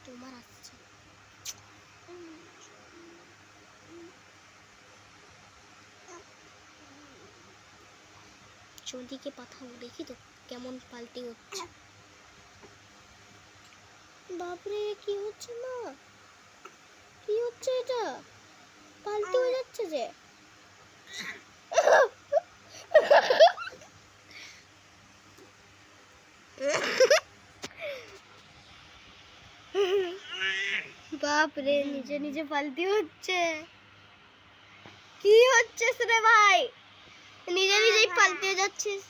তোমার আসছে চোদিকে পাঠাও দেখি তো কেমন পাল্টি হচ্ছে। বাপরে কি হচ্ছে না, কি হচ্ছে এটা, পাল্টি হয়ে যাচ্ছে যে। বাপরে নিজে নিজে পাল্টি হচ্ছে, কি হচ্ছে রে ভাই, নিজে নিজেই পাল্টে যাচ্ছিস।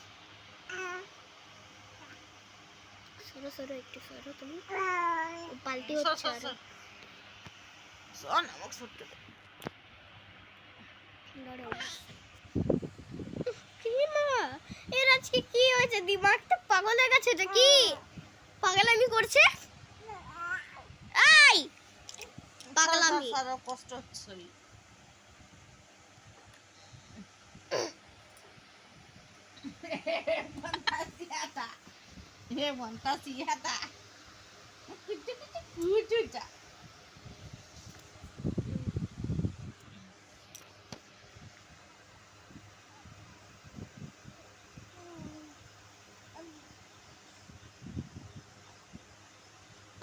সরো সরো একটু সরো, তুমি পাল্টি হচ্ছে আরো। কি মা এর আজকে কি হয়েছে, দিমাগটা পাগল হয়ে গেছে, এটা কি পাগলামি করছে? এই পাগলামি কষ্ট হচ্ছে।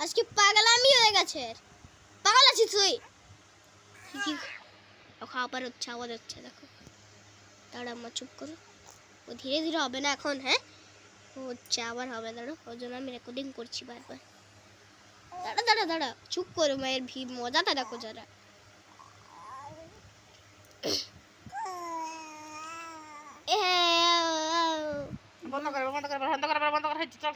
আজকে পাগলামি হয়ে গেছে, পাগল আছিস তুই? খাবার হচ্ছে, আওয়াজ হচ্ছে, দেখো। দাঁড়া আমার চুপ করো, ও ধীরে ধীরে হবে না এখন, হ্যাঁ ও হচ্ছে আবার হবে, দাঁড়ো, ওই জন্য আমি রেকর্ডিং করছি বারবার। দাঁড়া দাঁড়া দাঁড়া, চুপ করো, মায়ের মজাটা দেখো যারা। বন্ধ করে বন্ধ করে বন্ধ করে বন্ধ করে, চল।